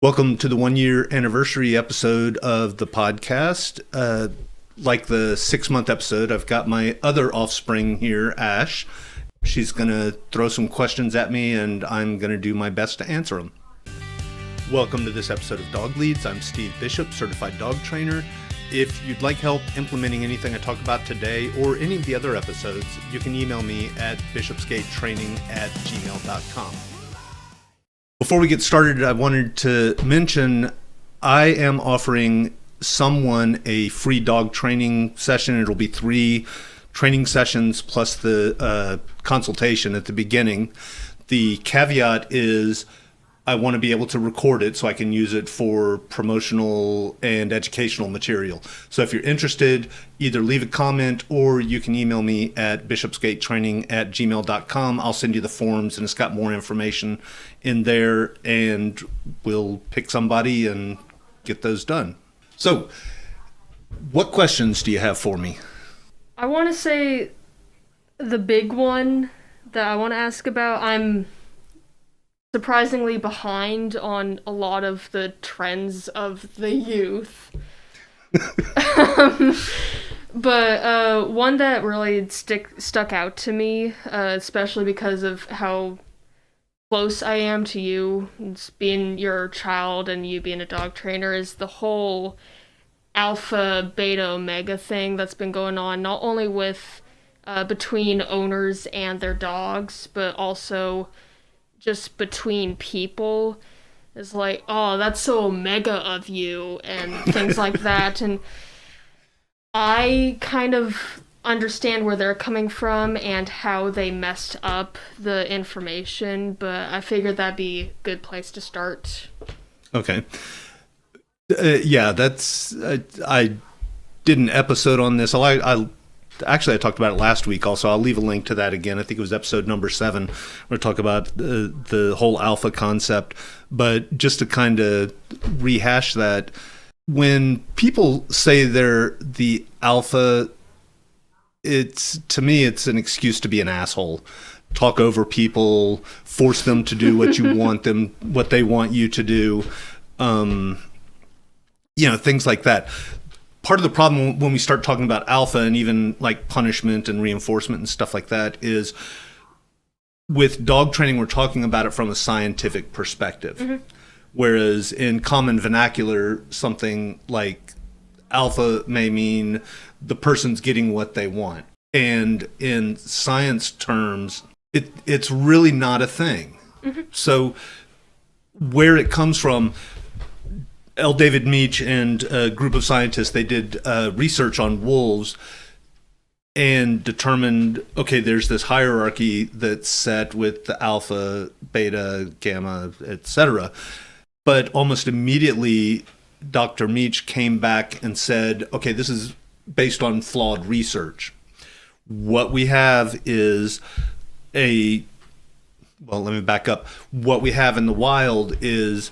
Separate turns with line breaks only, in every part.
Welcome to the 1 year anniversary episode of the podcast. Like the 6 month episode, I've got my other offspring here, Ash. She's going to throw some questions at me and I'm going to do my best to answer them. Welcome to this episode of Dog Leads. I'm Steve Bishop, certified dog trainer. If you'd like help implementing anything I talk about today or any of the other episodes, you can email me at bishopsgatetraining@gmail.com. Before we get started, I wanted to mention I am offering someone a free dog training session. It'll be 3 training sessions plus the consultation at the beginning. The caveat is I want to be able to record it so I can use it for promotional and educational material. So if you're interested, either leave a comment or you can email me at bishopsgatetraining@gmail.com. I'll send you the forms and it's got more information in there and we'll pick somebody and get those done. So what questions do you have for me?
I want to say the big one that I want to ask about, I'm surprisingly behind on a lot of the trends of the youth. But one that really stuck out to me, especially because of how close I am to you, being your child and you being a dog trainer, is the whole alpha, beta, omega thing that's been going on, not only with between owners and their dogs, but also just between people. Is like, oh, that's so omega of you, and things like that. And I kind of understand where they're coming from and how they messed up the information, but I figured that'd be a good place to start.
Okay. Yeah, that's I did an episode on this. Actually, I talked about it last week also. I'll leave a link to that again. I think it was episode number 7. We're talking about the whole alpha concept. But just to kind of rehash that, when people say they're the alpha, to me, it's an excuse to be an asshole. Talk over people, force them to do what you want what they want you to do. Things like that. Part of the problem when we start talking about alpha and even like punishment and reinforcement and stuff like that is with dog training, we're talking about it from a scientific perspective. Mm-hmm. Whereas in common vernacular, something like alpha may mean the person's getting what they want. And in science terms, it's really not a thing. Mm-hmm. So where it comes from, L. David Meach and a group of scientists, they did research on wolves and determined, okay, there's this hierarchy that's set with the alpha, beta, gamma, etc. But almost immediately, Dr. Meach came back and said, okay, this is based on flawed research. What we have is let me back up. What we have in the wild is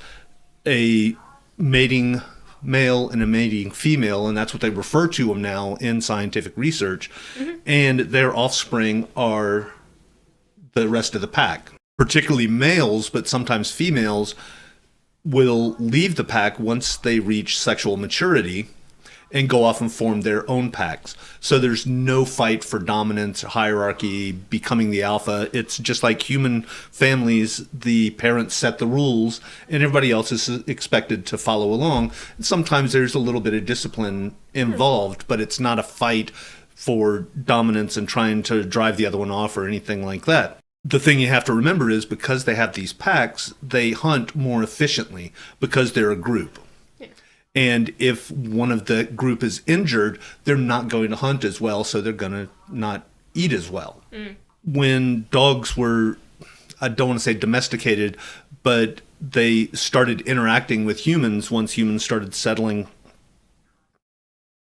a mating male and a mating female, and that's what they refer to them now in scientific research. Mm-hmm. And their offspring are the rest of the pack, particularly males, but sometimes females will leave the pack once they reach sexual maturity and go off and form their own packs. So there's no fight for dominance, hierarchy, becoming the alpha. It's just like human families, the parents set the rules and everybody else is expected to follow along. And sometimes there's a little bit of discipline involved, but it's not a fight for dominance and trying to drive the other one off or anything like that. The thing you have to remember is because they have these packs, they hunt more efficiently because they're a group. And if one of the group is injured, they're not going to hunt as well, so they're going to not eat as well. Mm. When dogs were, I don't want to say domesticated, but they started interacting with humans once humans started settling.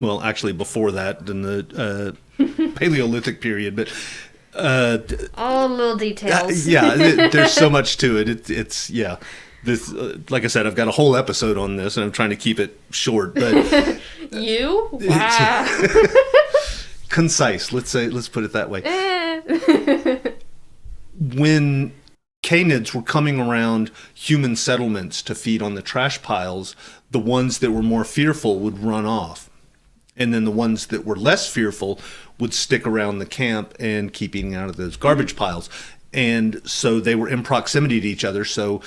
Well, actually before that, in the Paleolithic period, but
all little details.
There's so much to it. It's This, like I said, I've got a whole episode on this, and I'm trying to keep it short. But
you? Wow.
Concise. Let's put it that way. When canids were coming around human settlements to feed on the trash piles, the ones that were more fearful would run off. And then the ones that were less fearful would stick around the camp and keep eating out of those garbage piles. And so they were in proximity to each other. So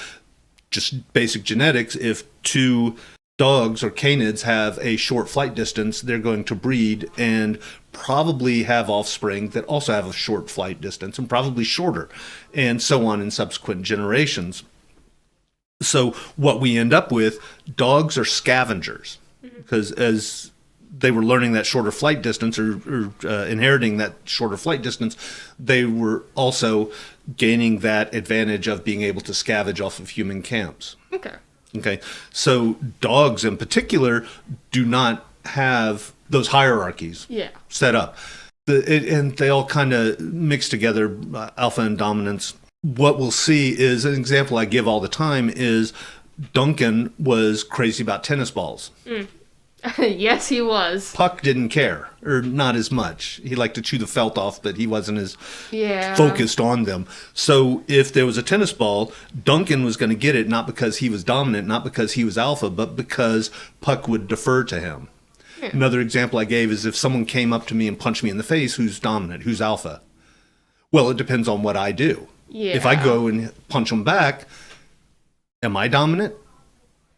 just basic genetics, if two dogs or canids have a short flight distance, they're going to breed and probably have offspring that also have a short flight distance and probably shorter, and so on in subsequent generations. So what we end up with, dogs are scavengers, because as they were learning that shorter flight distance or inheriting that shorter flight distance, they were also gaining that advantage of being able to scavenge off of human camps. Okay. So dogs in particular do not have those hierarchies set up. And they all kind of mix together, alpha and dominance. What we'll see is, an example I give all the time is Duncan was crazy about tennis balls.
Yes, he was.
Puck didn't care, or not as much. He liked to chew the felt off, but he wasn't as focused on them. So if there was a tennis ball, Duncan was going to get it, not because he was dominant, not because he was alpha, but because Puck would defer to him. Another example I gave is if someone came up to me and punched me in the face, who's dominant, who's alpha? Well, it depends on what I do. If I go and punch them back, am I dominant?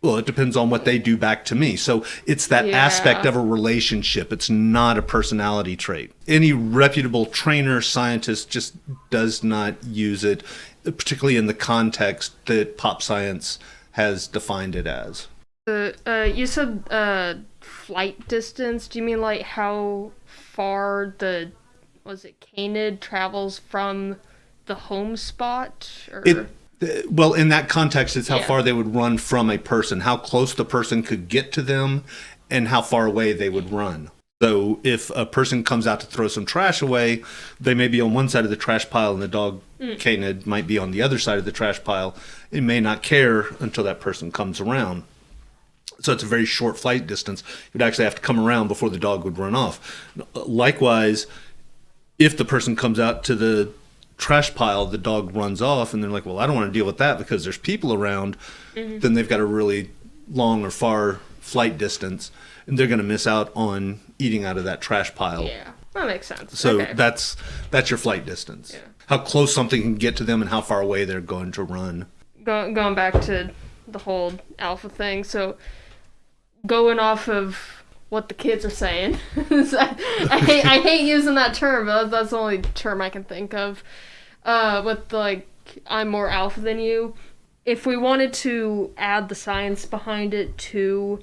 Well, it depends on what they do back to me. So it's that aspect of a relationship. It's not a personality trait. Any reputable trainer, scientist just does not use it, particularly in the context that pop science has defined it as.
You said flight distance. Do you mean like how far the canid travels from the home spot? Or?
Well, in that context, it's how far they would run from a person, how close the person could get to them, and how far away they would run. So if a person comes out to throw some trash away, they may be on one side of the trash pile and the dog canid might be on the other side of the trash pile. It may not care until that person comes around. So it's a very short flight distance. You'd actually have to come around before the dog would run off. Likewise, if the person comes out to the trash pile, the dog runs off, and they're like, well, I don't want to deal with that because there's people around, then they've got a really long or far flight distance, and they're going to miss out on eating out of that trash pile.
Yeah, that makes sense.
So that's your flight distance. Yeah. How close something can get to them and how far away they're going to run.
Going back to the whole alpha thing, so going off of what the kids are saying. I hate using that term, but that's the only term I can think of. With like, I'm more alpha than you. If we wanted to add the science behind it to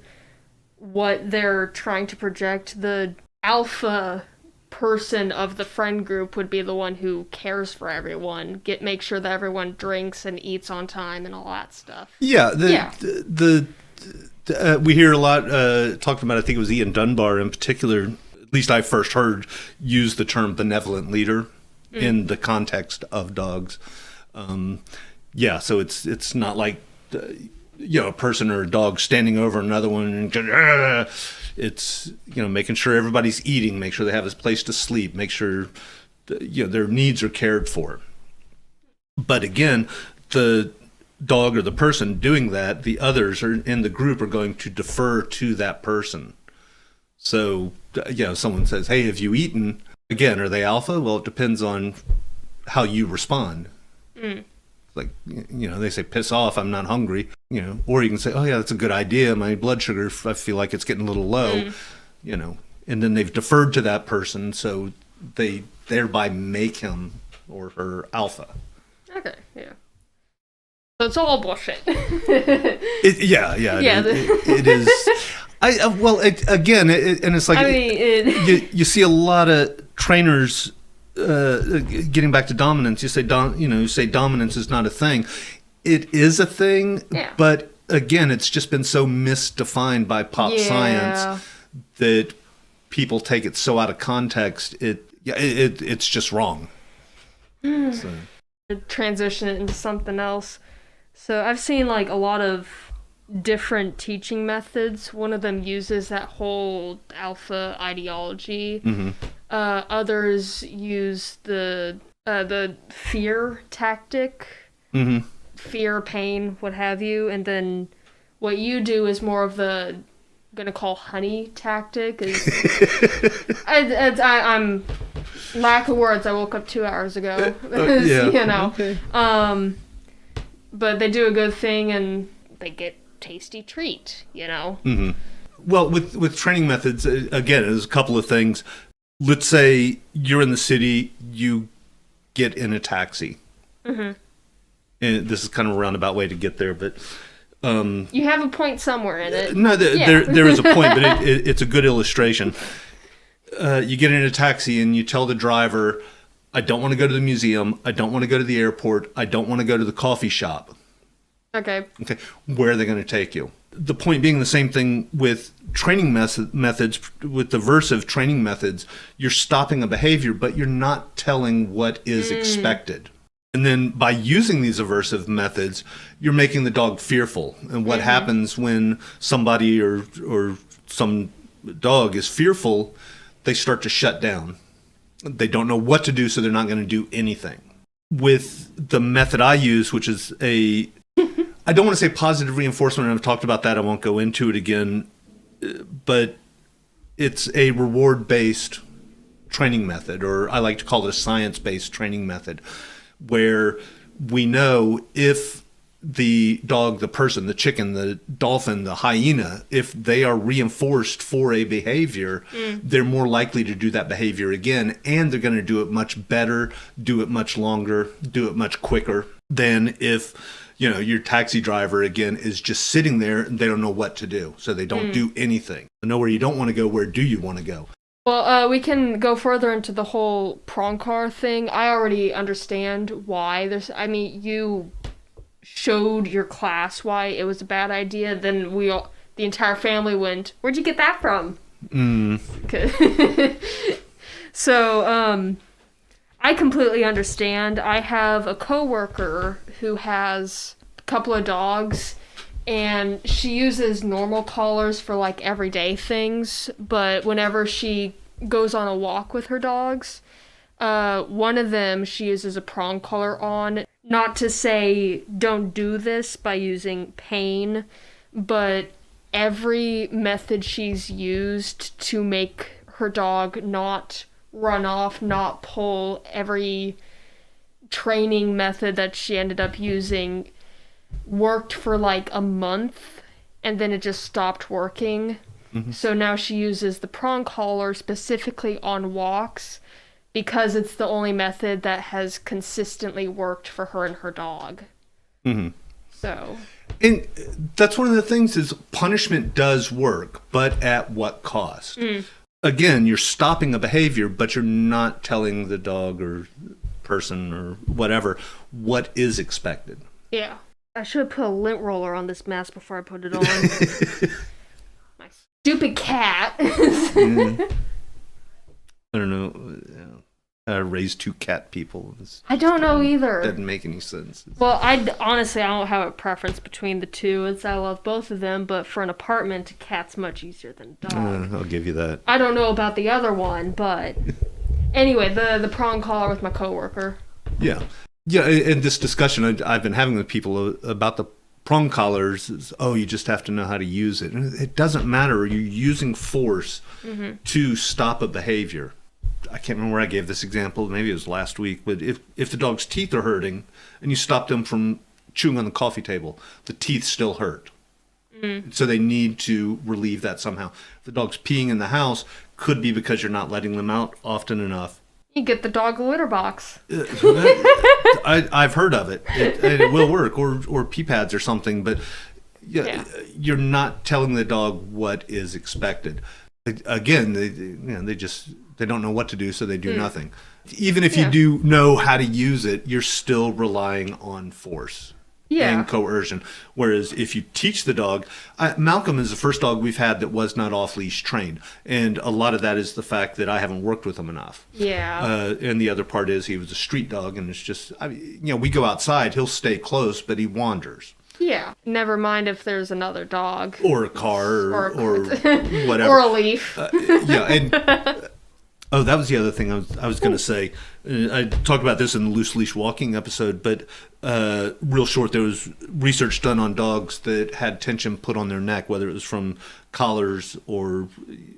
what they're trying to project, the alpha person of the friend group would be the one who cares for everyone, make sure that everyone drinks and eats on time and all that stuff.
We hear a lot talked about, I think it was Ian Dunbar in particular, at least I first heard, use the term benevolent leader in the context of dogs. So it's not like a person or a dog standing over another one and it's making sure everybody's eating, make sure they have a place to sleep, make sure their needs are cared for. But again, the dog or the person doing that, the others are in the group are going to defer to that person. So, someone says, hey, have you eaten? Again, are they alpha? Well, it depends on how you respond. Like, they say, piss off, I'm not hungry. Or you can say, oh yeah, that's a good idea. My blood sugar, I feel like it's getting a little low, and then they've deferred to that person. So they thereby make him or her alpha.
Okay. Yeah. So it's all bullshit.
It is. And it's like you see a lot of trainers getting back to dominance. You say dominance is not a thing. It is a thing, but again, it's just been so misdefined by pop science that people take it so out of context. It's just wrong. So.
Transition it into something else. So I've seen like a lot of different teaching methods. One of them uses that whole alpha ideology. Others use the fear tactic.
Mm-hmm.
fear, pain, what have you, and then what you do is more of the gonna call honey tactic. Is I'm lack of words. I woke up 2 hours ago.
Yeah.
You know.
Okay.
But they do a good thing and they get tasty treat. You know.
Mm-hmm. Well, with training methods, again, there's a couple of things. Let's say you're in the city, you get in a taxi. Mm-hmm. And this is kind of a roundabout way to get there, but
you have a point somewhere in it.
No, there is a point, but it's a good illustration. You get in a taxi and you tell the driver, I don't want to go to the museum. I don't want to go to the airport. I don't want to go to the coffee shop.
Okay.
Okay. Where are they going to take you? The point being the same thing with training methods, with diversive training methods. You're stopping a behavior, but you're not telling what is expected. And then by using these aversive methods, you're making the dog fearful. And what happens when somebody or some dog is fearful, they start to shut down. They don't know what to do, so they're not going to do anything. With the method I use, which is I don't want to say positive reinforcement, and I've talked about that, I won't go into it again, but it's a reward-based training method, or I like to call it a science-based training method, where we know if the dog, the person, the chicken, the dolphin, the hyena, if they are reinforced for a behavior, they're more likely to do that behavior again, and they're going to do it much better, do it much longer, do it much quicker than if, you know, your taxi driver, again, is just sitting there and they don't know what to do. So they don't do anything. I know where you don't want to go. Where do you want to go?
Well, we can go further into the whole prong car thing. I already understand why you showed your class why it was a bad idea. Then the entire family went, where'd you get that from? So, I completely understand. I have a coworker who has a couple of dogs, and she uses normal collars for like everyday things, but whenever she goes on a walk with her dogs, one of them she uses a prong collar on. Not to say don't do this by using pain, but every method she's used to make her dog not run off, not pull, every training method that she ended up using worked for like a month, and then it just stopped working. So now she uses the prong collar specifically on walks because it's the only method that has consistently worked for her and her dog. So,
and that's one of the things is punishment does work, but at what cost? Again, you're stopping a behavior, but you're not telling the dog or person or whatever what is expected.
Yeah. I should have put a lint roller on this mask before I put it on. My stupid cat.
I don't know. I raised 2 cat people.
I don't know either.
Doesn't make any sense.
Well, honestly, I don't have a preference between the two. I love both of them, but for an apartment, a cat's much easier than a dog.
I'll give you that.
I don't know about the other one, but anyway, the prong collar with my coworker.
Yeah. Yeah, in this discussion I've been having with people about the prong collars is, you just have to know how to use it. And it doesn't matter. You're using force to stop a behavior. I can't remember where I gave this example. Maybe it was last week. But if the dog's teeth are hurting and you stop them from chewing on the coffee table, the teeth still hurt. So they need to relieve that somehow. If the dog's peeing in the house, could be because you're not letting them out often enough.
You get the dog a litter box.
I've heard of it. It will work, or pee pads or something. But you're not telling the dog what is expected. Again, they don't know what to do, so they do nothing. Even if you do know how to use it, you're still relying on force. And coercion. Whereas if you teach the dog, Malcolm is the first dog we've had that was not off-leash trained. And a lot of that is the fact that I haven't worked with him enough.
Yeah.
And the other part is he was a street dog, and it's just, we go outside, he'll stay close, but he wanders.
Yeah. Never mind if there's another dog.
Or a car, or whatever.
Or a leaf.
And Oh, that was the other thing I was going to say. I talked about this in the loose leash walking episode, but real short, there was research done on dogs that had tension put on their neck, whether it was from collars or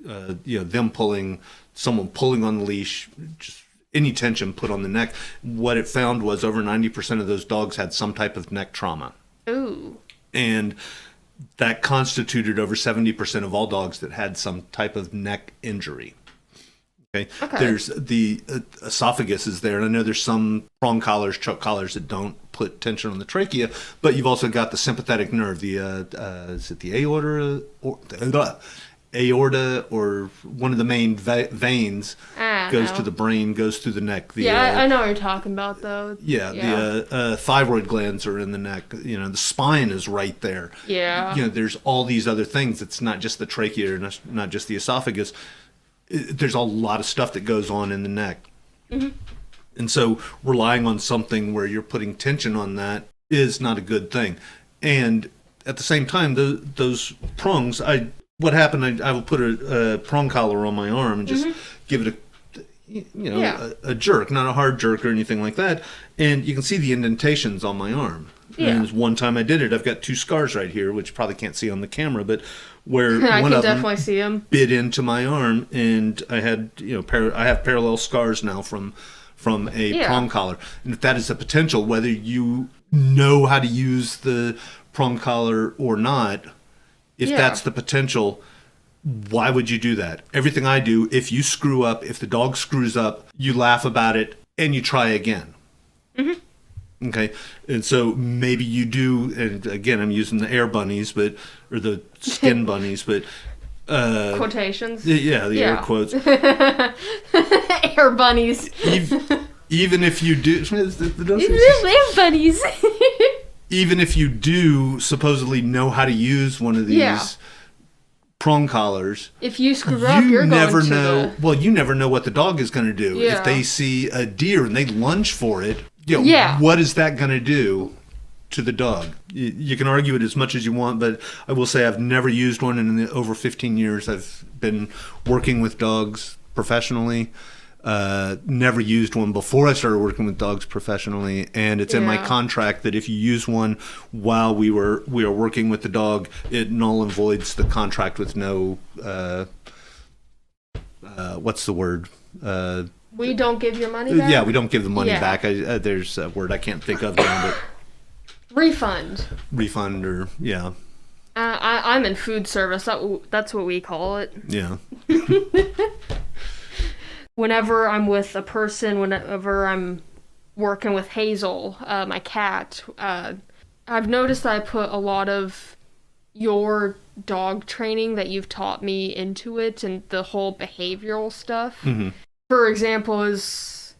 them someone pulling on the leash, just any tension put on the neck. What it found was over 90% of those dogs had some type of neck trauma.
Ooh.
And that constituted over 70% of all dogs that had some type of neck injury. Okay. There's the esophagus is there, and I know there's some prong collars, choke collars that don't put tension on the trachea, but you've also got the sympathetic nerve, the is it the aorta or aorta or one of the main veins goes to the brain, goes through the neck.
I know what you're talking about, though.
The thyroid glands are in the neck. The spine is right there.
Yeah.
There's all these other things. It's not just the trachea or not just the esophagus. There's a lot of stuff that goes on in the neck. Mm-hmm. And so relying on something where you're putting tension on that is not a good thing. And at the same time, those prongs, what happened, I will put a prong collar on my arm and just give it a jerk, not a hard jerk or anything like that. And you can see the indentations on my arm. Yeah. And one time I did it, I've got 2 scars right here, which you probably can't see on the camera, but where one of them bit into my arm, and I had I have parallel scars now from a prong collar. And if that is a potential, whether you know how to use the prong collar or not, if that's the potential, why would you do that? Everything I do, if you screw up, if the dog screws up, you laugh about it and you try again. Mm-hmm. Okay, and so maybe you do, and again, I'm using the air bunnies, or the skin bunnies, but
quotations.
The air quotes.
Air bunnies.
Even if you do,
air bunnies.
Even if you do supposedly know how to use one of these prong collars,
if you screw up, you're
never
going to
know. Well, you never know what the dog is going to do.
Yeah.
If they see a deer and they lunge for it. What is that going to do to the dog? You can argue it as much as you want, but I will say I've never used one in the over 15 years I've been working with dogs professionally. Never used one before I started working with dogs professionally, and it's in my contract that if you use one while we are working with the dog, it null and voids the contract with no what's the word?
We don't give your money back?
Yeah, we don't give the money back. There's a word I can't think of now, but...
Refund
or, yeah.
I'm in food service. That's what we call it.
Yeah.
Whenever I'm with a person, whenever I'm working with Hazel, my cat, I've noticed that I put a lot of your dog training that you've taught me into it and the whole behavioral stuff. Mm-hmm. For example, is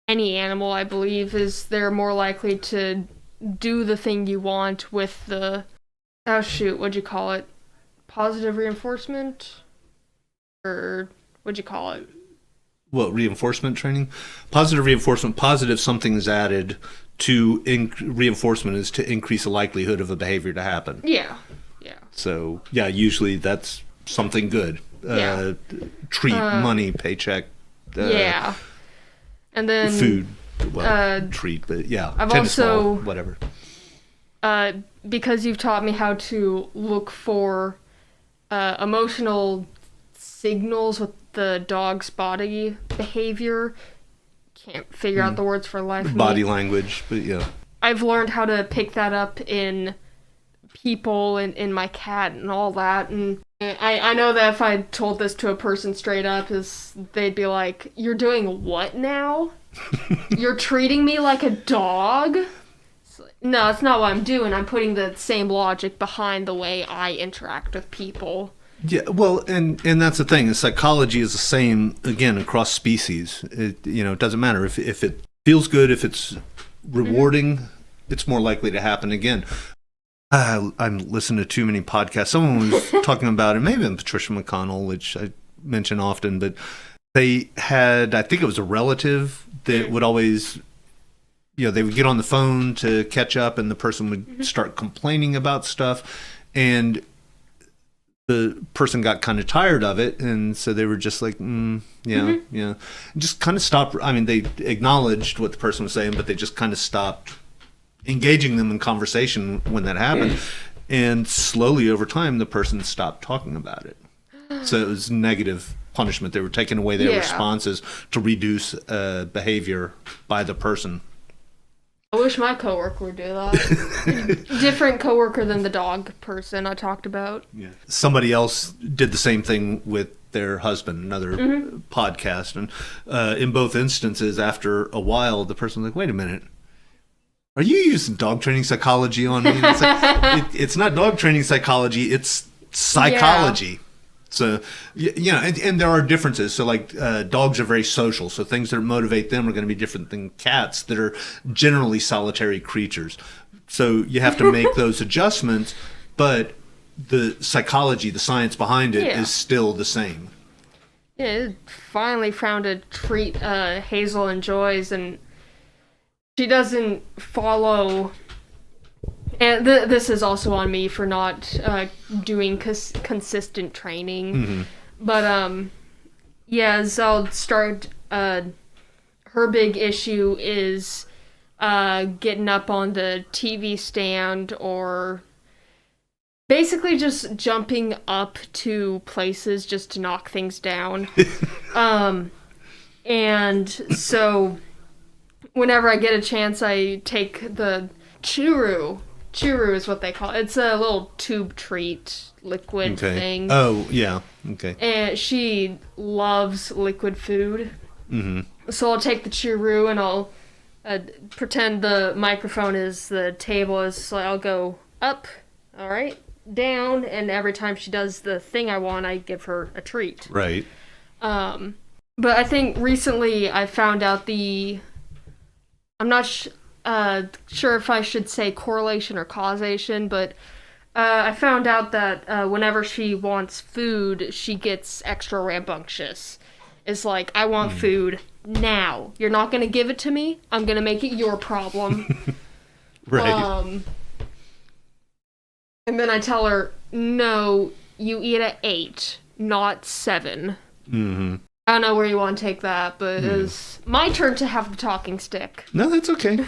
any animal, I believe, they're more likely to do the thing you want with the, what'd you call it? Positive reinforcement? Or what'd you call it?
What, reinforcement training? Positive reinforcement, something is added to reinforcement is to increase the likelihood of a behavior to happen.
Yeah.
So, usually that's something good. Treat, money, paycheck.
And then
food, treat, but
I've also
ball, whatever.
Because you've taught me how to look for emotional signals with the dog's body behavior. Can't figure out the words for life.
Body language, but
I've learned how to pick that up in people and in my cat and all that, and I know that if I told this to a person straight up, they'd be like, "You're doing what now? You're treating me like a dog?" No, it's not what I'm doing. I'm putting the same logic behind the way I interact with people.
Yeah, well, and that's the thing. Psychology is the same, again, across species. It doesn't matter. If it feels good, if it's rewarding, it's more likely to happen again. I'm listening to too many podcasts. Someone was talking about it, maybe Patricia McConnell, which I mention often, but they had, I think it was a relative that would always, they would get on the phone to catch up and the person would start complaining about stuff. And the person got kind of tired of it, and so they were just like, yeah, and just kind of stopped. I mean, they acknowledged what the person was saying, but they just kind of stopped engaging them in conversation when that happened. And slowly over time, the person stopped talking about it. So it was negative punishment. They were taking away their responses to reduce behavior by the person.
I wish my coworker would do that. Different coworker than the dog person I talked about.
Yeah. Somebody else did the same thing with their husband, another podcast. And in both instances, after a while, the person was like, wait a minute. Are you using dog training psychology on me? It's, like, it's not dog training psychology, it's psychology. Yeah. So, and there are differences. So, like, dogs are very social. So, things that motivate them are going to be different than cats that are generally solitary creatures. So, you have to make those adjustments, but the psychology, the science behind it is still the same.
Yeah, it finally found a treat Hazel enjoys, and she doesn't follow. And this is also on me for not doing consistent training. Mm-hmm. But, Zell start, her big issue is getting up on the TV stand or basically just jumping up to places just to knock things down. And so whenever I get a chance, I take the Churu. Churu is what they call it. It's a little tube treat liquid thing.
Oh, yeah. Okay.
And she loves liquid food. Mm-hmm. So I'll take the Churu and I'll pretend the microphone is the table. So I'll go up, all right, down, and every time she does the thing I want, I give her a treat.
Right.
But I think recently I found out I'm not sure if I should say correlation or causation, but I found out that whenever she wants food, she gets extra rambunctious. It's like, I want food now. You're not going to give it to me? I'm going to make it your problem.
Right.
And then I tell her, no, you eat at 8, not 7. Mm-hmm. I don't know where you want to take that, but it's my turn to have the talking stick.
No, that's okay.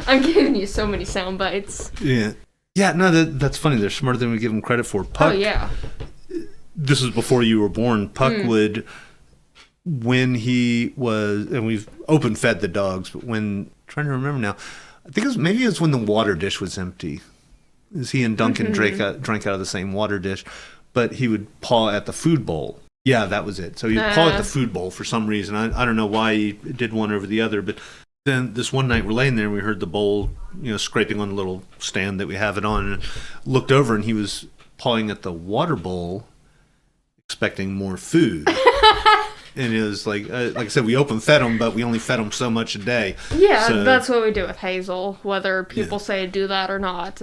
I'm giving you so many sound bites.
Yeah. Yeah, no, that's funny. They're smarter than we give them credit for. Puck, this was before you were born. Puck would, when he was, and we've open fed the dogs, but when, trying to remember now, I think it was when the water dish was empty. Is he and Duncan drank out of the same water dish, but he would paw at the food bowl. Yeah, that was it. So he would paw at the food bowl for some reason. I don't know why he did one over the other, but then this one night we're laying there and we heard the bowl, scraping on the little stand that we have it on, and looked over and he was pawing at the water bowl, expecting more food. And it was like I said, we open fed him, but we only fed him so much a day.
Yeah, so that's what we do with Hazel, whether people say do that or not.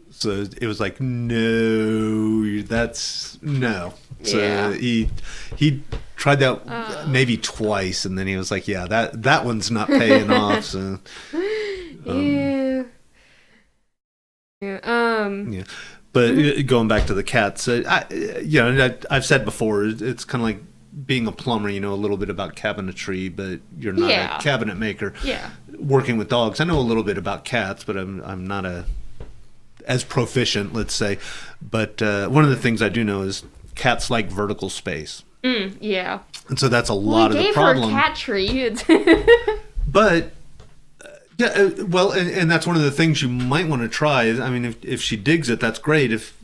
So it was like, no, that's no. So he tried that maybe twice, and then he was like, yeah, that one's not paying off. So yeah. But going back to the cats, I've said before, it's kind of like being a plumber. You know a little bit about cabinetry, but you're not a cabinet maker.
Yeah.
Working with dogs, I know a little bit about cats, but I'm not as proficient, let's say. But one of the things I do know is cats like vertical space.
Yeah.
And so that's a lot of the problem.
We gave her a cat tree.
But and that's one of the things you might want to try. I mean, if she digs it, that's great. If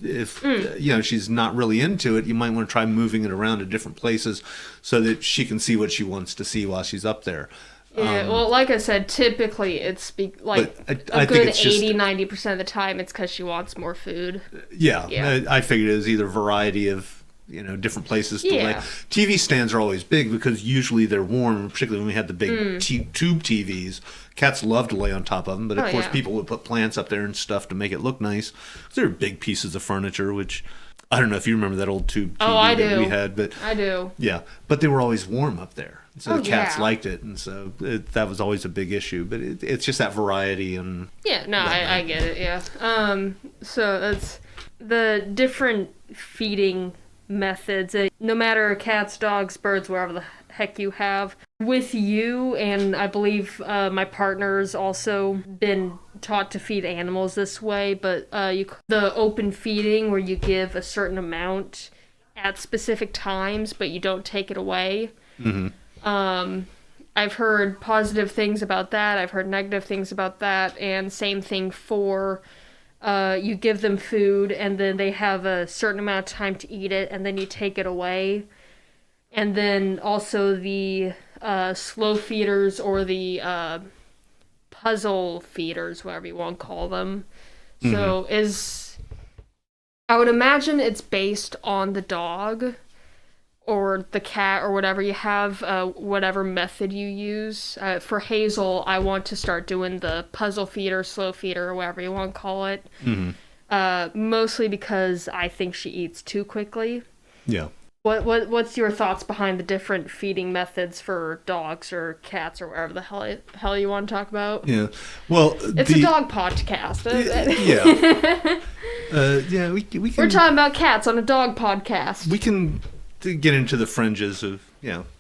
she's not really into it, you might want to try moving it around to different places so that she can see what she wants to see while she's up there.
Yeah, well, like I said, typically it's a good 80-90% of the time it's because she wants more food.
Yeah. I figured it was either variety of different places to lay. TV stands are always big because usually they're warm, particularly when we had the big tube TVs. Cats love to lay on top of them, but of course people would put plants up there and stuff to make it look nice. They're big pieces of furniture, which I don't know if you remember that old tube TV that we had, but
I do.
Yeah, but they were always warm up there. So the cats liked it, and so that was always a big issue. But it's just that variety and...
Yeah, no, I get it, yeah. So the different feeding methods, no matter cats, dogs, birds, wherever the heck you have. With you, and I believe my partner's also been taught to feed animals this way, but the open feeding where you give a certain amount at specific times, but you don't take it away. I've heard positive things about that. I've heard negative things about that, and same thing for you give them food, and then they have a certain amount of time to eat it, and then you take it away. And then also the slow feeders or the puzzle feeders, whatever you want to call them. So I would imagine it's based on the dog or the cat or whatever you have, whatever method you use. For Hazel, I want to start doing the puzzle feeder, slow feeder, or whatever you want to call it. Mostly because I think she eats too quickly.
Yeah.
What's your thoughts behind the different feeding methods for dogs or cats or whatever the hell you want to talk about?
Yeah. Well,
it's a dog podcast.
Yeah. We can,
we're talking about cats on a dog podcast.
We can get into the fringes of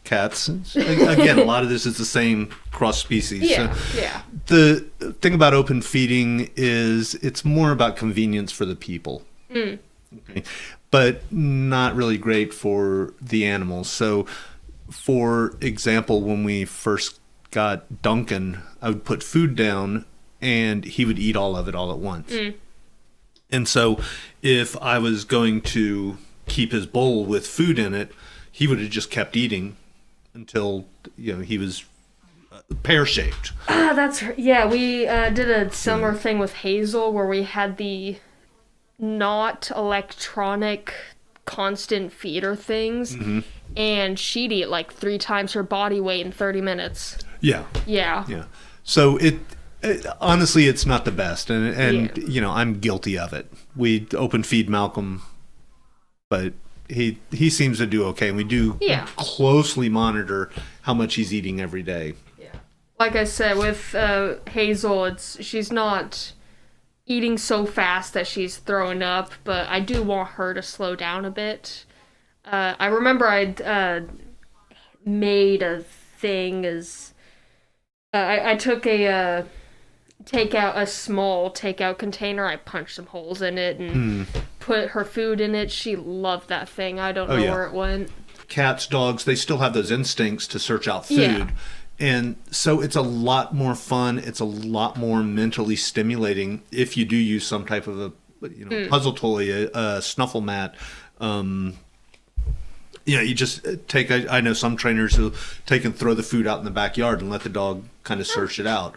cats. Again, a lot of this is the same cross species.
Yeah.
The thing about open feeding is it's more about convenience for the people. Okay. But not really great for the animals. So, for example, when we first got Duncan, I would put food down and he would eat all of it all at once. And so if I was going to keep his bowl with food in it, he would have just kept eating until he was pear-shaped.
We did a similar thing with Hazel where we had the not electronic constant feeder things, and she'd eat like 3 times her body weight in 30 minutes. Yeah.
So it honestly, it's not the best, and I'm guilty of it. We open feed Malcolm, but he seems to do okay, and we do closely monitor how much he's eating every day.
Like I said, with Hazel, she's not eating so fast that she's throwing up, but I do want her to slow down a bit. I remember I'd made a thing as I took a small takeout container, I punched some holes in it and put her food in it. She loved that thing. I don't know where it went.
Cats, dogs, they still have those instincts to search out food.
Yeah.
And so it's a lot more fun. It's a lot more mentally stimulating if you do use some type of a puzzle toy, a snuffle mat. You just take. I know some trainers who take and throw the food out in the backyard and let the dog kind of search it out.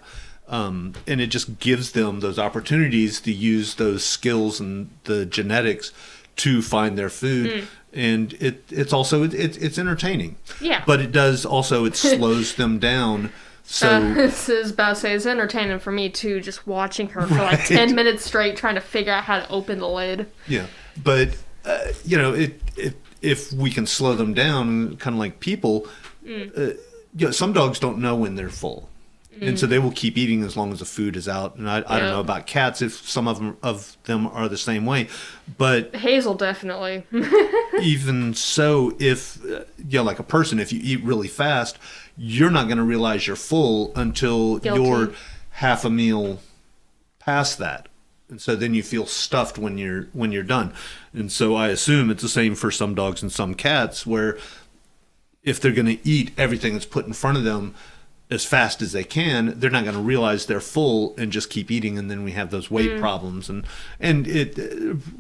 And it just gives them those opportunities to use those skills and the genetics to find their food. And it's also it's entertaining.
Yeah.
But it does also, it slows them down. So
this is about to say it's entertaining for me too, just watching her for like 10 minutes straight trying to figure out how to open the lid.
Yeah. But if we can slow them down, kind of like people, some dogs don't know when they're full. And so they will keep eating as long as the food is out. And I don't know about cats, if some of them are the same way. But
Hazel, definitely.
Even so, if, like a person, if you eat really fast, you're not going to realize you're full until you're half a meal past that. And so then you feel stuffed when you're done. And so I assume it's the same for some dogs and some cats, where if they're going to eat everything that's put in front of them as fast as they can, they're not going to realize they're full and just keep eating, and then we have those weight problems. And it,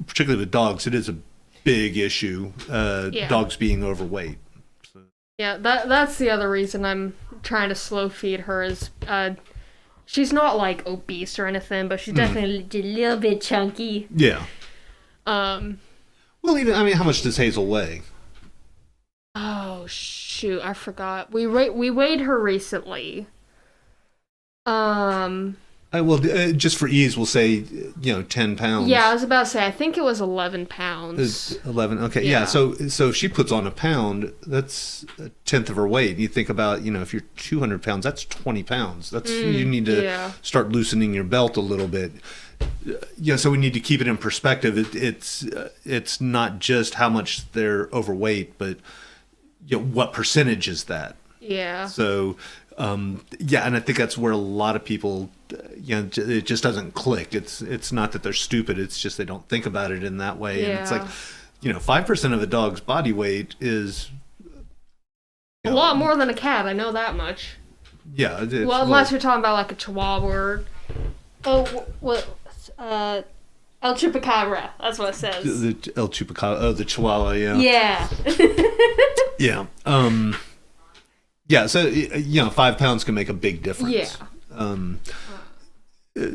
particularly with dogs, it is a big issue, dogs being overweight. So.
Yeah, that's the other reason I'm trying to slow feed her is she's not like obese or anything, but she's definitely a little bit chunky.
Yeah. Well, how much does Hazel weigh?
Oh shoot, I forgot. We weighed her recently.
Just for ease, we'll say 10 pounds.
Yeah, I was about to say I think it was 11 pounds.
11. Okay, yeah. So if she puts on a pound, that's a tenth of her weight. You think about if you're 200 pounds, that's 20 pounds. That's you need to start loosening your belt a little bit. Yeah, so we need to keep it in perspective. It's not just how much they're overweight, but what percentage is that?
Yeah.
So, yeah, and I think that's where a lot of people, it just doesn't click. It's not that they're stupid. It's just they don't think about it in that way. And it's like, 5% of a dog's body weight is
a lot more than a cat. I know that much.
Yeah.
Well, unless you're talking about like a Chihuahua or El Chupacabra. That's what it says.
The El Chupacabra. Oh, the Chihuahua. Yeah.
Yeah.
Yeah. Yeah. So 5 pounds can make a big difference.
Yeah.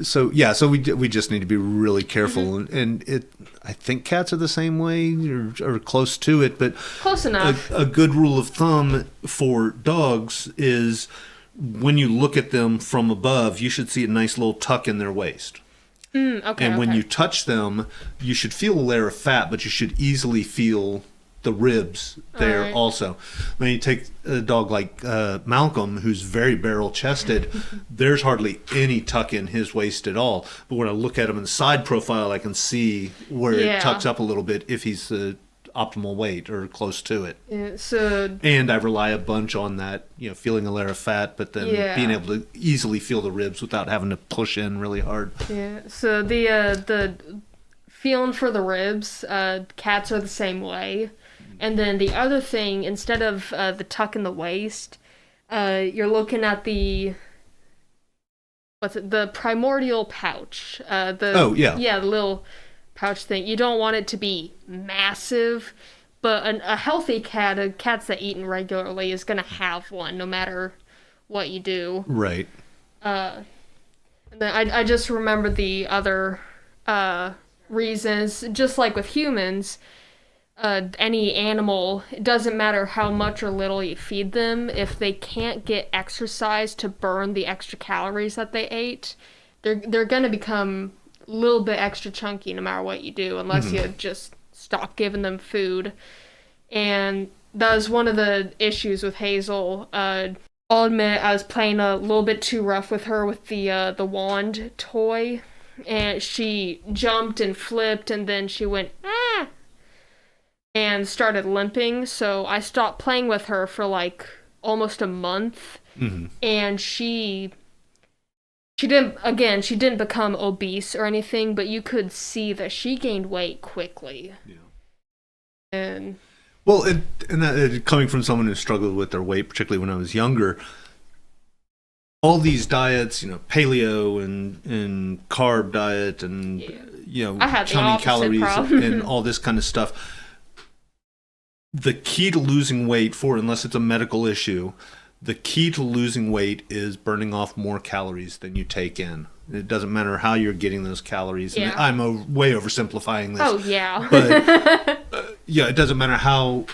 So we just need to be really careful, and I think cats are the same way or close to it, but
close enough.
A good rule of thumb for dogs is when you look at them from above, you should see a nice little tuck in their waist.
Okay.
And when you touch them, you should feel a layer of fat, but you should easily feel the ribs there also. When you take a dog like Malcolm, who's very barrel-chested, there's hardly any tuck in his waist at all. But when I look at him in the side profile, I can see where it tucks up a little bit if he's the optimal weight or close to it.
Yeah,
and I rely a bunch on that, feeling a layer of fat, but then being able to easily feel the ribs without having to push in really hard.
Yeah. So the feeling for the ribs, cats are the same way. And then the other thing, instead of the tuck in the waist, you're looking at the primordial pouch. The little pouch thing. You don't want it to be massive, but a healthy cat, a cat's that eaten regularly, is gonna have one no matter what you do.
Right.
And then I just remember the other reasons, just like with humans. Any animal, it doesn't matter how much or little you feed them, if they can't get exercise to burn the extra calories that they ate, they're gonna become a little bit extra chunky no matter what you do, unless you just stop giving them food. And that was one of the issues with Hazel. I'll admit I was playing a little bit too rough with her with the wand toy, and she jumped and flipped, and then she went and started limping, so I stopped playing with her for like almost a month, and she didn't become obese or anything, but you could see that she gained weight quickly. Yeah. And coming from someone who struggled with their weight, particularly when I was younger, all these diets, paleo and carb diet and counting calories and all this kind of stuff. The key to losing weight, unless it's a medical issue, the key to losing weight is burning off more calories than you take in. It doesn't matter how you're getting those calories. Yeah.
And I'm way oversimplifying this.
Oh, yeah.
But, it doesn't matter how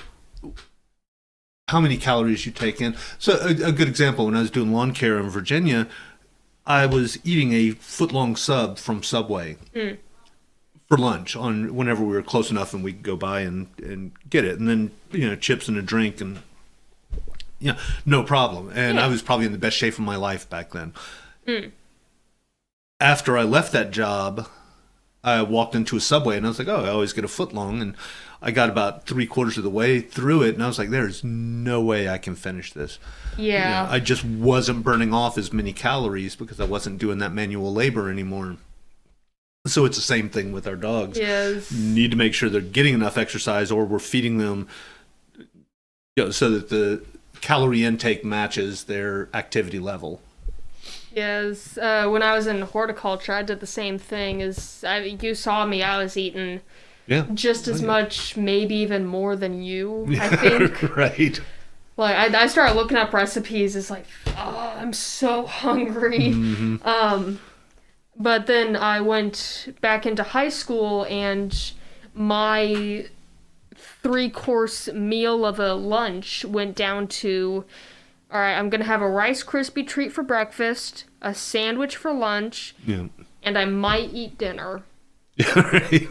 many calories you take in. So a good example, when I was doing lawn care in Virginia, I was eating a foot-long sub from Subway. For lunch whenever we were close enough and we could go by and get it, and then chips and a drink, and no problem. And I was probably in the best shape of my life back then. After I left that job, I walked into a Subway and I was like, I always get a foot long, and I got about 3/4 of the way through it and I was like, there's no way I can finish this. I just wasn't burning off as many calories because I wasn't doing that manual labor anymore. So it's the same thing with our dogs.
Yes.
Need to make sure they're getting enough exercise, or we're feeding them so that the calorie intake matches their activity level.
Yes. When I was in horticulture, I did the same thing. You saw me, I was eating just as much, maybe even more than you, I think.
Right.
Like, I started looking up recipes. It's like, I'm so hungry. But then I went back into high school, and my 3-course meal of a lunch went down to, all right, I'm going to have a Rice Krispie treat for breakfast, a sandwich for lunch, and I might eat dinner.
Right.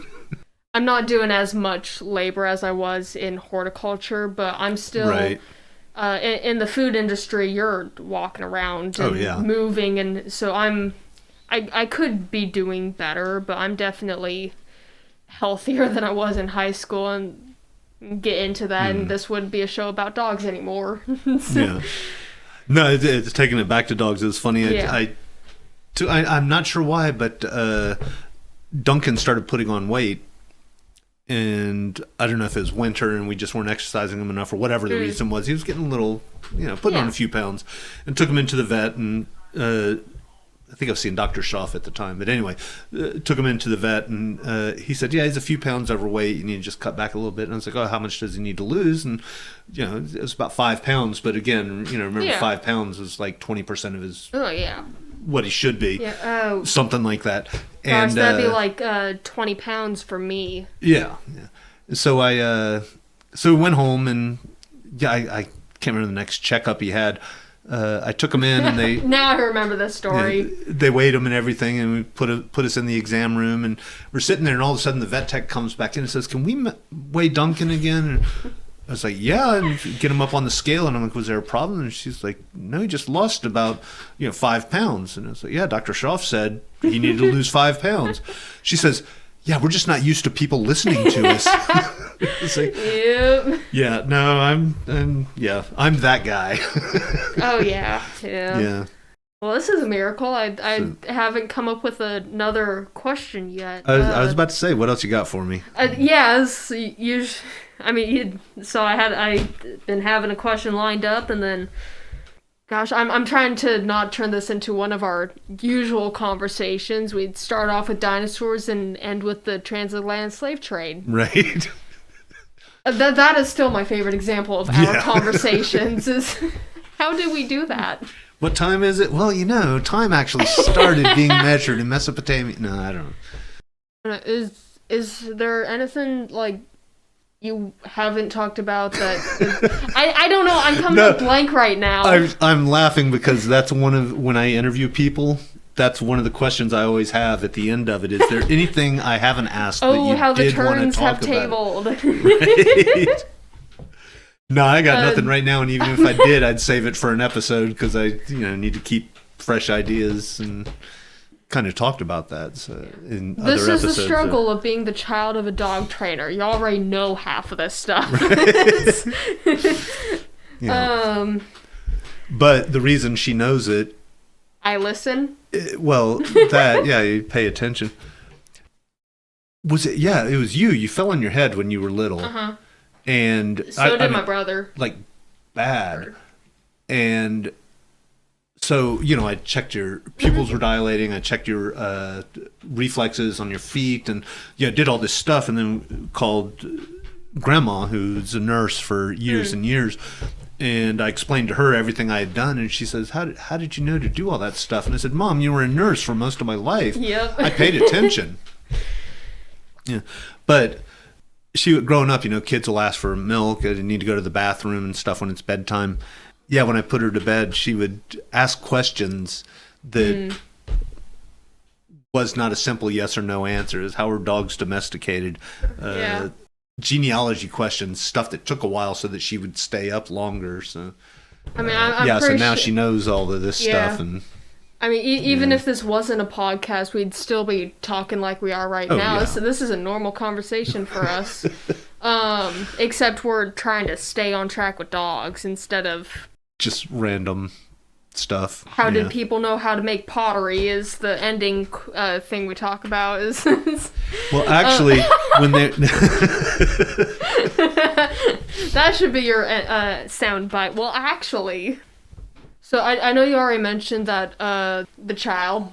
I'm not doing as much labor as I was in horticulture, but I'm still... in the food industry, you're walking around and moving, and so I'm I could be doing better, but I'm definitely healthier than I was in high school, and get into that, and this wouldn't be a show about dogs anymore.
Yeah. No, it's taking it back to dogs. It was funny.
Yeah.
I'm not sure why, but Duncan started putting on weight, and I don't know if it was winter and we just weren't exercising him enough or whatever the reason was. He was getting a little, putting on a few pounds, and took him into the vet, and I think I was seeing Dr. Schaff at the time, but anyway, took him into the vet, and he said, yeah, he's a few pounds overweight, you need to just cut back a little bit. And I was like, oh, how much does he need to lose? And, it was about 5 pounds, but again, remember 5 pounds is like 20% of his, what he should be.
Yeah.
Something like that.
Gosh,
And
that'd be like 20 pounds for me.
Yeah. So so we went home, and I can't remember the next checkup he had. I took him in, and they
now I remember this story.
They weighed him and everything, and we put us in the exam room, and we're sitting there, and all of a sudden the vet tech comes back in and says, "Can we weigh Duncan again?" And I was like, "Yeah," and get him up on the scale, and I'm like, "Was there a problem?" And she's like, "No, he just lost about 5 pounds." And I was like, "Yeah, Dr. Schaff said he needed to lose 5 pounds." She says, "Yeah, we're just not used to people listening to us." It's like,
yep.
Yeah, no, I'm that guy.
Oh yeah.
Yeah.
Well, this is a miracle. I haven't come up with another question yet.
I was about to say, what else you got for me?
I'd been having a question lined up, and then, gosh, I'm trying to not turn this into one of our usual conversations. We'd start off with dinosaurs and end with the transatlantic slave trade.
Right.
That is still my favorite example of our conversations. Is how did we do that?
What time is it? Well, time actually started being measured in Mesopotamia. No, I don't know.
Is there anything like you haven't talked about that? I don't know. I'm coming up blank right now.
I'm laughing because that's one of when I interview people. That's one of the questions I always have at the end of it. Is there anything I haven't asked that you
how the
did want to
turns
talk
have tabled.
Right? No, I got nothing right now, and even if I did, I'd save it for an episode because I, need to keep fresh ideas, and kind of talked about that. So in other
this is
episodes,
the struggle of being the child of a dog trainer. You already know half of this stuff.
Right. But the reason she knows it,
I listen.
You pay attention. Was it? Yeah, it was you. You fell on your head when you were little.
Uh-huh.
And
so did my brother.
Like, bad. And so, I checked your pupils were dilating. I checked your reflexes on your feet, and did all this stuff, and then called Grandma, who's a nurse for years and years. And I explained to her everything I had done, and she says, how did you know to do all that stuff? And I said, Mom, you were a nurse for most of my life.
Yep.
I paid attention. Yeah. But growing up, kids will ask for milk, and need to go to the bathroom and stuff when it's bedtime. Yeah, when I put her to bed, she would ask questions that was not a simple yes or no answer. Is how are dogs domesticated? Genealogy questions, stuff that took a while so that she would stay up longer. So,
I'm
so now she knows all of this stuff. And
even if this wasn't a podcast, we'd still be talking like we are right now.
Yeah.
So this is a normal conversation for us. Except we're trying to stay on track with dogs instead of
just random stuff.
How did people know how to make pottery is the ending thing we talk about. Is
well, actually, when they
that should be your sound bite. Well, actually, so I know you already mentioned that the child,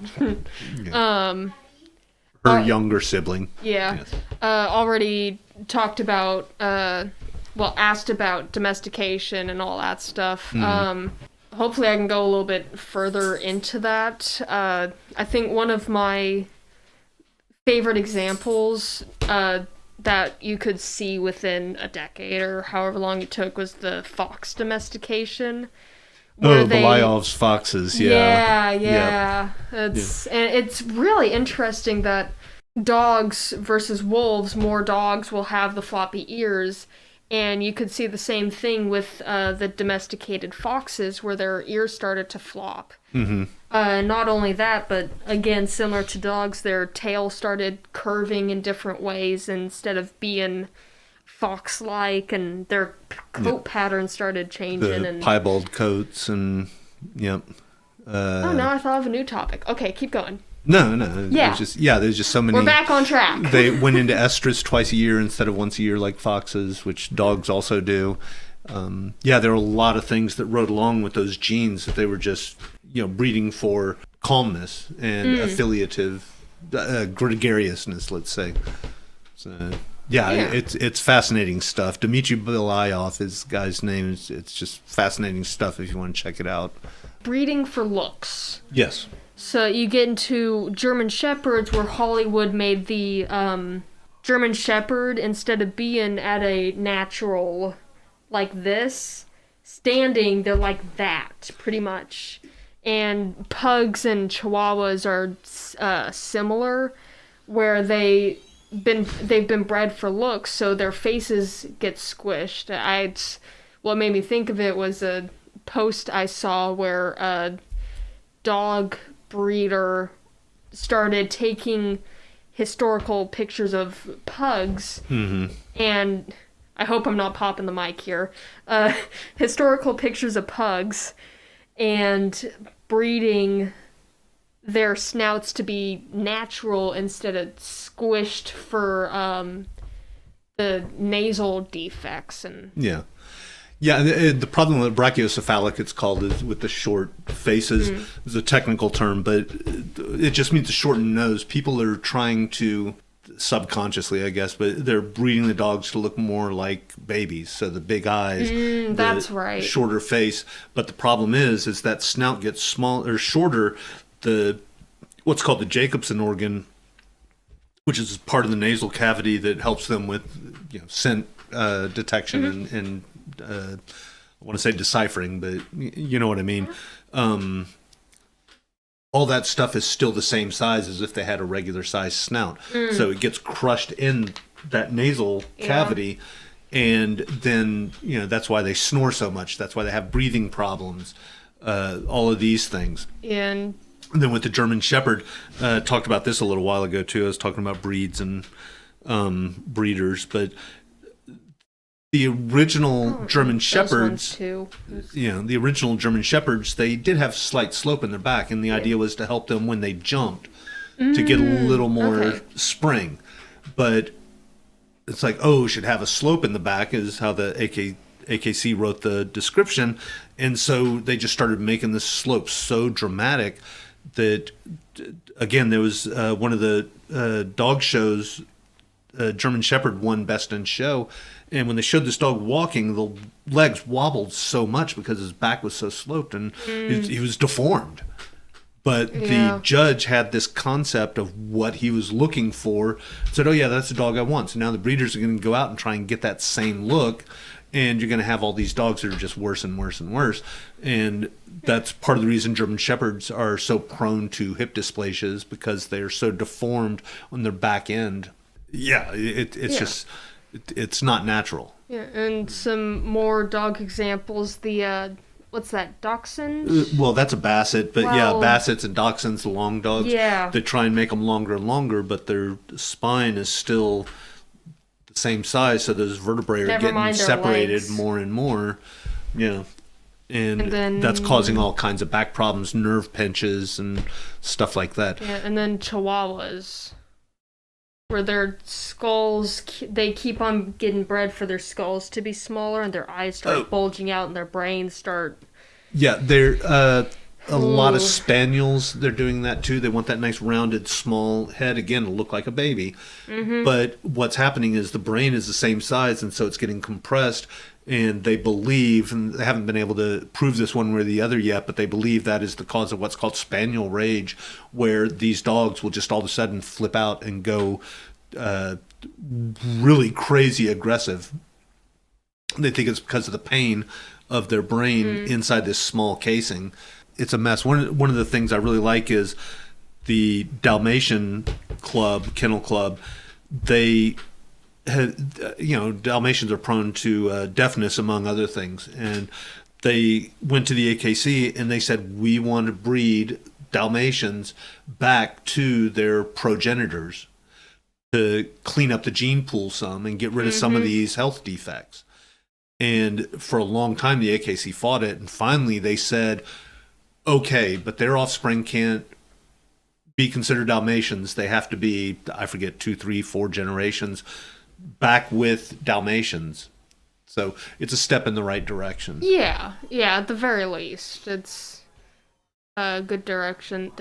her younger sibling,
already talked about asked about domestication and all that stuff. Hopefully I can go a little bit further into that. I think one of my favorite examples that you could see within a decade or however long it took was the fox domestication.
Belial's foxes,
Yeah. And it's really interesting that dogs versus wolves, more dogs will have the floppy ears, And you could see the same thing with the domesticated foxes, where their ears started to flop.
Mm-hmm.
Not only that, but again, similar to dogs, their tail started curving in different ways instead of being fox-like, and their coat pattern started changing.
The
And
piebald coats and, yep.
oh, now I thought of a new topic. Okay, keep going.
No.
Yeah.
There's just so many.
We're back on track.
They went into estrus twice a year instead of once a year like foxes, which dogs also do. There were a lot of things that rode along with those genes that they were just, breeding for calmness and affiliative gregariousness, let's say. So, it's fascinating stuff. Dmitry Belayev is the guy's name. It's just fascinating stuff if you want to check it out.
Breeding for looks.
Yes.
So you get into German Shepherds, where Hollywood made the German Shepherd, instead of being at a natural like this, standing, they're like that, pretty much. And pugs and chihuahuas are similar, where they've been bred for looks, so their faces get squished. What made me think of it was a post I saw where a dog breeder started taking historical pictures of pugs, and I hope I'm not popping the mic here, historical pictures of pugs, and breeding their snouts to be natural instead of squished for the nasal defects. And
the problem with brachiocephalic, it's called, is with the short faces. It's a technical term, but it just means a shortened nose. People are trying to, subconsciously I guess, but they're breeding the dogs to look more like babies. So the big eyes,
that's right,
shorter face. But the problem is that snout gets smaller or shorter. What's called the Jacobson organ, which is part of the nasal cavity that helps them with scent detection and I want to say deciphering, but you know what I mean. All that stuff is still the same size as if they had a regular size snout. So it gets crushed in that nasal cavity, and then that's why they snore so much. That's why they have breathing problems. All of these things. And then with the German Shepherd, talked about this a little while ago too. I was talking about breeds and breeders, but the original German Shepherds, the original German Shepherds, they did have slight slope in their back, and the idea was to help them when they jumped to get a little more spring. But it's like, should have a slope in the back, is how the AKC wrote the description, and so they just started making this slope so dramatic that, again, there was one of the dog shows, German Shepherd won Best in Show, and when they showed this dog walking, the legs wobbled so much because his back was so sloped, and he was deformed. But the judge had this concept of what he was looking for, said, that's the dog I want. So now the breeders are going to go out and try and get that same look, and you're going to have all these dogs that are just worse and worse and worse. And that's part of the reason German Shepherds are so prone to hip dysplasias, because they're so deformed on their back end. It's it's not natural.
Yeah, and some more dog examples. The what's that, dachshund?
Well, that's a basset, but bassets and dachshunds, the long dogs.
Yeah,
they try and make them longer and longer, but their spine is still the same size, so those vertebrae are getting separated more and more. And then, that's causing all kinds of back problems, nerve pinches and stuff like that.
Yeah, and then chihuahuas, where their skulls, they keep on getting bred for their skulls to be smaller, and their eyes start bulging out, and their brains start...
they're a lot of spaniels, they're doing that too. They want that nice rounded small head, again, to look like a baby. But what's happening is the brain is the same size, and so it's getting compressed, and they believe, and they haven't been able to prove this one way or the other yet, but they believe that is the cause of what's called spaniel rage, where these dogs will just all of a sudden flip out and go really crazy aggressive. They think it's because of the pain of their brain inside this small casing. It's a mess. One of the things I really like is the Dalmatian Kennel Club. They Dalmatians are prone to deafness, among other things. And they went to the AKC and they said, we want to breed Dalmatians back to their progenitors to clean up the gene pool some and get rid of some of these health defects. And for a long time, the AKC fought it. And finally, they said, okay, but their offspring can't be considered Dalmatians. They have to be, I forget, 2, 3, 4 generations back with Dalmatians. So it's a step in the right direction.
Yeah, at the very least. It's a good direction.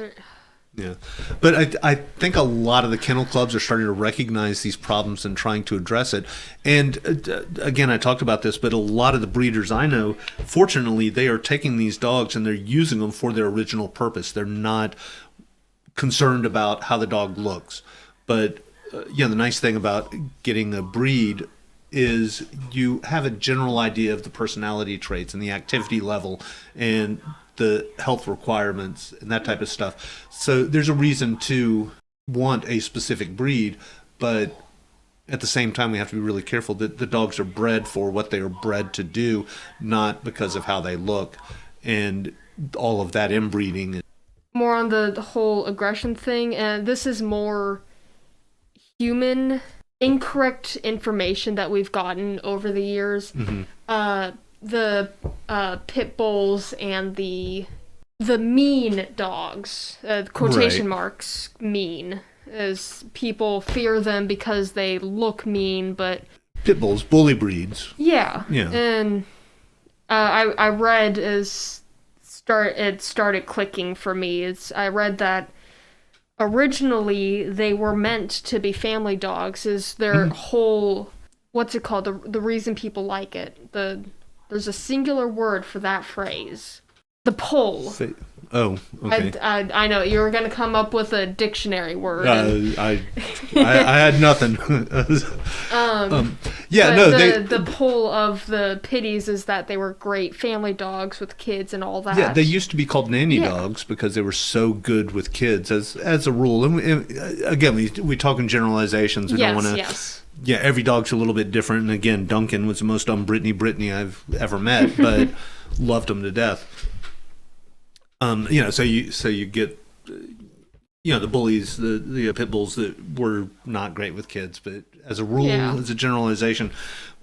Yeah. But I think a lot of the kennel clubs are starting to recognize these problems and trying to address it. And again, I talked about this, but a lot of the breeders I know, fortunately, they are taking these dogs and they're using them for their original purpose. They're not concerned about how the dog looks. But the nice thing about getting a breed is you have a general idea of the personality traits and the activity level and the health requirements and that type of stuff. So there's a reason to want a specific breed, but at the same time we have to be really careful that the dogs are bred for what they are bred to do, not because of how they look and all of that inbreeding.
More on the whole aggression thing, and this is more human incorrect information that we've gotten over the years. The pit bulls and the mean dogs, quotation marks, mean, as people fear them because they look mean, but
pit bulls, bully breeds.
Yeah. And I read it started clicking for me. I read that originally they were meant to be family dogs. Is their whole, what's it called? The reason people like it. There's a singular word for that phrase. The pull.
Oh, okay.
I know you were gonna come up with a dictionary word.
I had nothing.
The pull of the pitties is that they were great family dogs with kids and all that.
Yeah, they used to be called nanny dogs because they were so good with kids as a rule. And again, we talk in generalizations. We don't want to.
Yes.
Yeah, every dog's a little bit different. And again, Duncan was the most Britney I've ever met, but loved him to death. So you get, the bullies, the pit bulls that were not great with kids, but as a rule, as a generalization.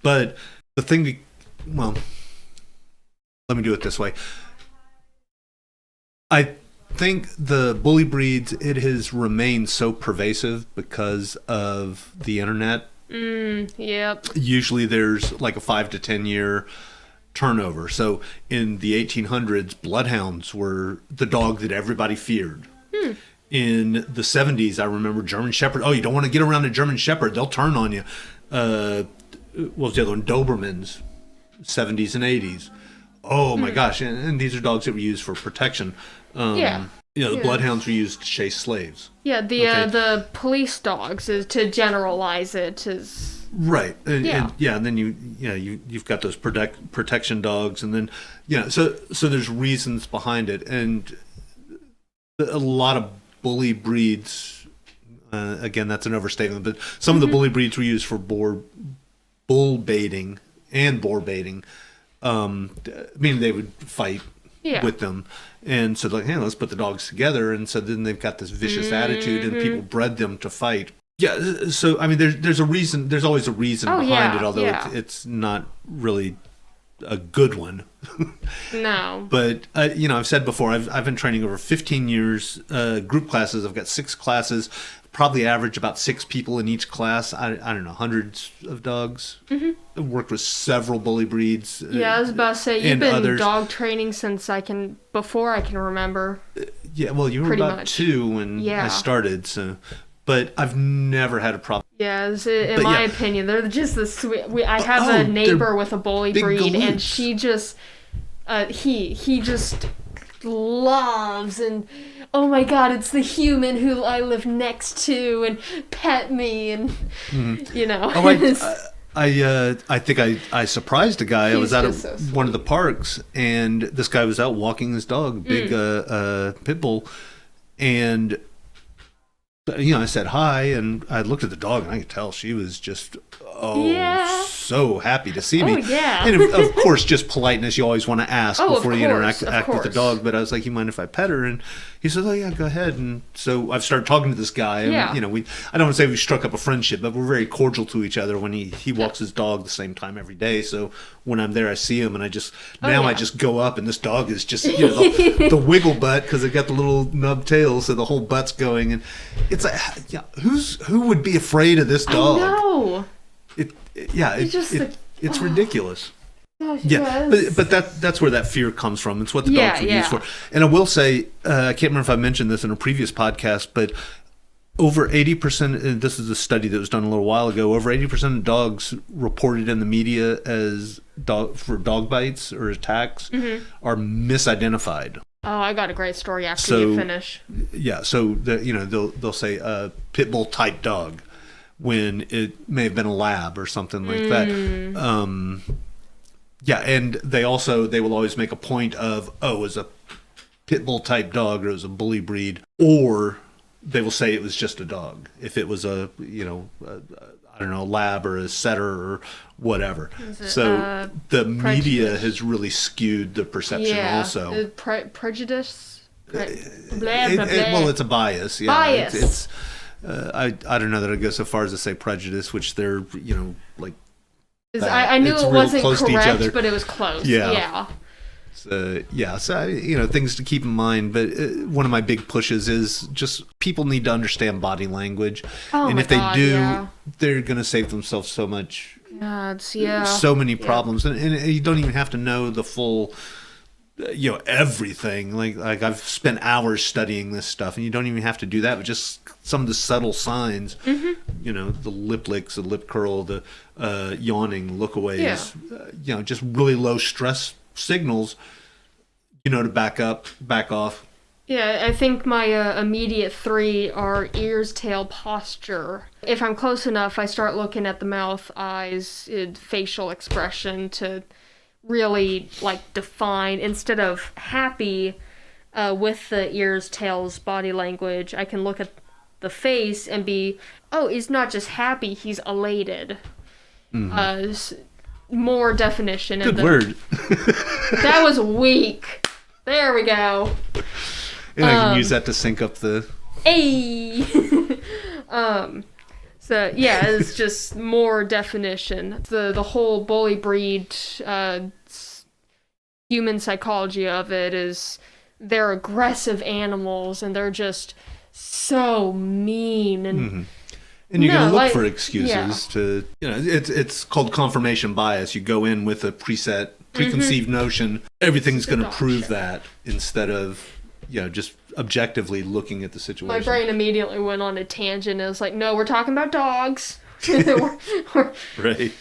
But the thing, let me do it this way. I think the bully breeds, it has remained so pervasive because of the internet.
Yep.
Usually there's like a 5 to 10 year turnover. So in the 1800s, bloodhounds were the dog that everybody feared. In the 70s, I remember German Shepherd. Oh, you don't want to get around a German Shepherd. They'll turn on you. What was the other one? Dobermans, 70s and 80s. Oh my gosh. And these are dogs that were used for protection. The bloodhounds were used to chase slaves. Yeah,
the police dogs, is to generalize it, is
right. And then you've got those protection dogs, and then so there's reasons behind it, and a lot of bully breeds. Again, that's an overstatement, but some of the bully breeds were used for bull baiting and boar baiting. Meaning they would fight with them. And so like, hey, let's put the dogs together. And so then they've got this vicious attitude and people bred them to fight. Yeah. So, I mean, there's a reason, there's always a reason behind it, although it's not really a good one.
No.
But, I've said before, I've been training over 15 years, group classes. I've got 6 classes, probably average about 6 people in each class. I don't know, hundreds of dogs. I've worked with several bully breeds.
I was about to say, you've been dog training since before I can remember.
Yeah, well, you were about 2 when I started, so. But I've never had a problem.
Yeah, in my opinion, they're just the sweet. I have a neighbor with a bully breed, galoops. And she just, he just loves, and oh my god, it's the human who I live next to and pet me, and
I think I surprised a guy. I was out at one of the parks, and this guy was out walking his dog, big pit bull, and I said hi, and I looked at the dog, and I could tell she was just oh, so happy to see me.
Oh, yeah.
And of course, just politeness. You always want to ask before you interact with the dog. But I was like, you mind if I pet her? And he said, oh, yeah, go ahead. And so I've started talking to this guy. And, I don't want to say we struck up a friendship, but we're very cordial to each other when he walks his dog the same time every day. So when I'm there, I see him, and I just go up, and this dog is just, the wiggle butt, because it got the little nub tail, so the whole butt's going. And it's like, who would be afraid of this dog?
I know.
It's ridiculous.
Gosh,
yeah,
yes.
but that's where that fear comes from. It's what the dogs were used for. And I will say, I can't remember if I mentioned this in a previous podcast, but over 80%, and this is a study that was done a little while ago, over 80% of dogs reported in the media as for dog bites or attacks are misidentified.
Oh, I got a great story after you finish.
Yeah, so they'll say a pit bull type dog when it may have been a lab or something like that. Yeah, and they will always make a point of, it was a pit bull type dog, or it was a bully breed, or they will say it was just a dog. If it was a lab or a setter or whatever. So the media has really skewed the perception also.
Prejudice?
Well, it's a bias. Yeah,
bias.
It's I don't know that I go so far as to say prejudice, which they're, like...
I knew it wasn't correct, but it was close. Yeah.
So, things to keep in mind. But one of my big pushes is just people need to understand body language. And if they do, they're going to save themselves so much. So many problems. And you don't even have to know the full... everything. Like I've spent hours studying this stuff, and you don't even have to do that, but just some of the subtle signs, the lip licks, the lip curl, the yawning, look aways, just really low stress signals, to back off.
Yeah, I think my immediate 3 are ears, tail, posture. If I'm close enough, I start looking at the mouth, eyes, facial expression to really define, instead of happy with the ears, tails, body language. I can look at the face and be, he's not just happy, he's elated. More definition.
Good word.
That was weak. There we go.
And I can use that to sync up the...
Hey! So, it's just more definition. The whole bully breed, human psychology of it is they're aggressive animals, and they're just so mean. And
and you're going to look for excuses to, it's called confirmation bias. You go in with a preconceived notion. Everything's going to prove that, instead of, just objectively looking at the situation.
My brain immediately went on a tangent. It was like, no, we're talking about dogs.
Right.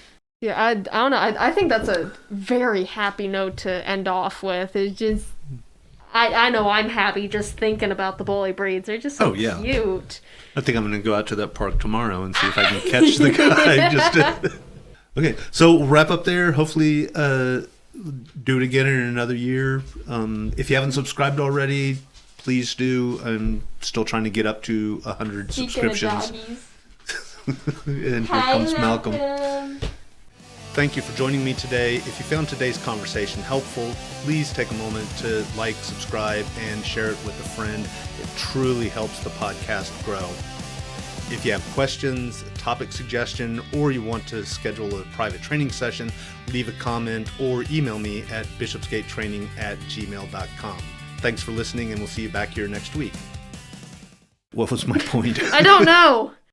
Yeah, I don't know. I think that's a very happy note to end off with. It's just, I know I'm happy just thinking about the bully breeds. They're just so cute.
I think I'm going to go out to that park tomorrow and see if I can catch the guy. Okay, so we'll wrap up there. Hopefully do it again in another year. If you haven't subscribed already, please do. I'm still trying to get up to 100 subscriptions. And here comes Malcolm. Thank you for joining me today. If you found today's conversation helpful, please take a moment to like, subscribe, and share it with a friend. It truly helps the podcast grow. If you have questions, a topic suggestion, or you want to schedule a private training session, leave a comment or email me at bishopsgatetraining@gmail.com. Thanks for listening, and we'll see you back here next week. What was my point?
I don't know.